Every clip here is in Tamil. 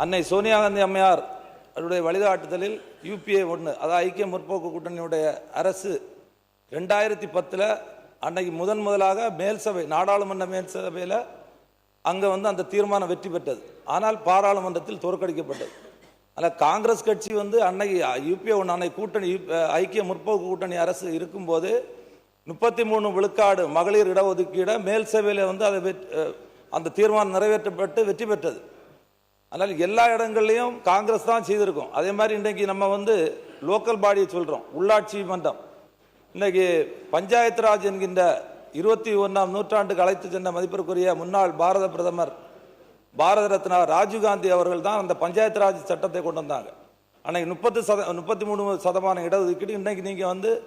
அன்னை சோனியா காந்தி அம்மையார் அவருடைய வழிகாட்டுதலில் UPA 1, அதாவது ஐக்கிய முற்போக்கு கூட்டணியுடைய அரசு 2010 அன்னைக்கு முதலாக மேல் சபை, நாடாளுமன்ற மேல் சபையில் அங்கே அந்த தீர்மானம் வெற்றி பெற்றது. ஆனால் பாராளுமன்றத்தில் தோற்கடிக்கப்பட்டது. அதில் காங்கிரஸ் கட்சி அன்னைக்கு UPA 1 அன்னை கூட்டணி ஐக்கிய முற்போக்கு கூட்டணி அரசு இருக்கும்போது 33 விழுக்காடு மகளிர் இடஒதுக்கீடு மேல் சபையில் அதை அந்த தீர்மானம் நிறைவேற்றப்பட்டு வெற்றி பெற்றது. அதனால் எல்லா இடங்கள்லையும் காங்கிரஸ் தான் செய்திருக்கும். அதே மாதிரி இன்றைக்கு நம்ம லோக்கல் பாடியை சொல்கிறோம், உள்ளாட்சி மன்றம். இன்றைக்கி பஞ்சாயத்து ராஜ் என்கின்ற 21ஆம் நூற்றாண்டுக்கு அழைத்து சென்ற மதிப்பிற்குரிய முன்னாள் பாரத பிரதமர் பாரத ரத்னா ராஜீவ்காந்தி அவர்கள் தான் அந்த பஞ்சாயத்து ராஜ் சட்டத்தை கொண்டு வந்தாங்க. அன்னைக்கு 33% இடஒதுக்கீடு. இன்றைக்கு நீங்கள்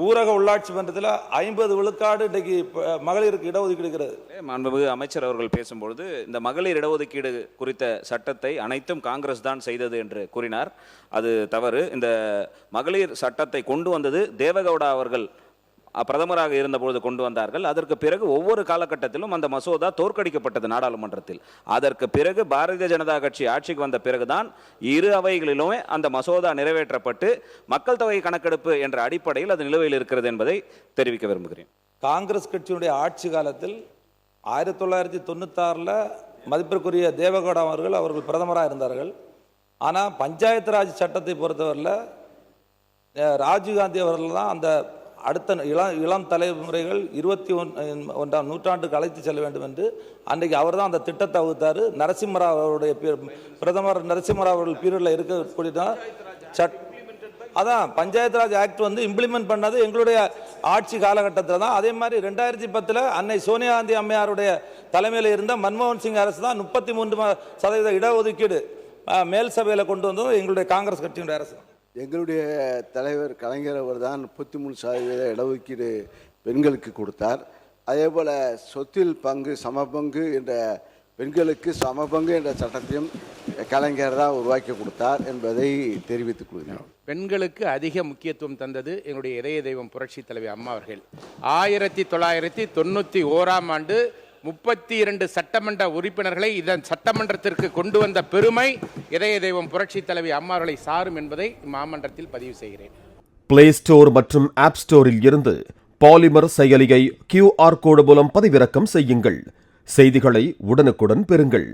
ஊரக உள்ளாட்சி மன்றத்தில் 50 விழுக்காடு இன்றைக்கு மகளிருக்கு இடஒதுக்கீடு இருக்கிறது. மாண்புமிகு அமைச்சர் அவர்கள் பேசும்பொழுது இந்த மகளிர் இடஒதுக்கீடு குறித்த சட்டத்தை அனைத்தும் காங்கிரஸ் தான் செய்தது என்று கூறினார். அது தவறு. இந்த மகளிர் சட்டத்தை கொண்டு வந்தது தேவகவுடா அவர்கள் பிரதமராக இருந்தபோது கொண்டு வந்தார்கள். அதற்கு பிறகு ஒவ்வொரு காலகட்டத்திலும் அந்த மசோதா தோற்கடிக்கப்பட்டது நாடாளுமன்றத்தில். அதற்கு பிறகு பாரதிய ஜனதா கட்சி ஆட்சிக்கு வந்த பிறகுதான் இரு அவைகளிலுமே அந்த மசோதா நிறைவேற்றப்பட்டு மக்கள் தொகை கணக்கெடுப்பு என்ற அடிப்படையில் அது நிலுவையில் இருக்கிறது என்பதை தெரிவிக்க விரும்புகிறேன். காங்கிரஸ் கட்சியினுடைய ஆட்சி காலத்தில் 1996 மதிப்பிற்குரிய தேவகவுடா அவர்கள் பிரதமராக இருந்தார்கள். ஆனால் பஞ்சாயத்து ராஜ் சட்டத்தை பொறுத்தவரையில் ராஜீவ்காந்தி அவர்கள் தான் அந்த அடுத்த இளம் தலைமுறைகள் 21ஆம் நூற்றாண்டுக்கு அழைத்து செல்ல வேண்டும் என்று அன்றைக்கு அவர் தான் அந்த திட்டத்தை வகுத்தார். நரசிம்மராவ் அவருடைய பிரதமர் நரசிம்மராவ் அவர்கள் பீரியடில் இருக்கக்கூடிய அதான் பஞ்சாயத்து ராஜ் ஆக்ட் இம்ப்ளிமெண்ட் பண்ணது எங்களுடைய ஆட்சி காலகட்டத்தில் தான். அதே மாதிரி 2010 அன்னை சோனியா காந்தி அம்மையாருடைய தலைமையில் இருந்த மன்மோகன் சிங் அரசு தான் 33% இடஒதுக்கீடு மேல் சபையில் கொண்டு வந்தது எங்களுடைய காங்கிரஸ் கட்சியினுடைய அரசு. எங்களுடைய தலைவர் கலைஞர் அவர் தான் 33% இடஒதுக்கீடு பெண்களுக்கு கொடுத்தார். அதே போல் சொத்தில் பங்கு சமபங்கு என்ற பெண்களுக்கு சமபங்கு என்ற சட்டத்தையும் கலைஞர் தான் உருவாக்கி கொடுத்தார் என்பதை தெரிவித்துக் கொள்கிறோம். பெண்களுக்கு அதிக முக்கியத்துவம் தந்தது எங்களுடைய இதய தெய்வம் புரட்சி தலைவி அம்மா அவர்கள். 1991ஆம் ஆண்டு 32 சட்டமன்ற உறுப்பினர்களை இதன் சட்டமன்றத்திற்கு கொண்டு வந்த பெருமை இதய தெய்வம் புரட்சி தலைவி அம்மாவர்களை சாரும் என்பதை மாமன்றத்தில் பதிவு செய்கிறேன். பிளே ஸ்டோர் மற்றும் ஆப் ஸ்டோரில் இருந்து பாலிமர் செயலியை QR கோடு மூலம் பதிவிறக்கம் செய்யுங்கள். செய்திகளை உடனுக்குடன் பெறுங்கள்.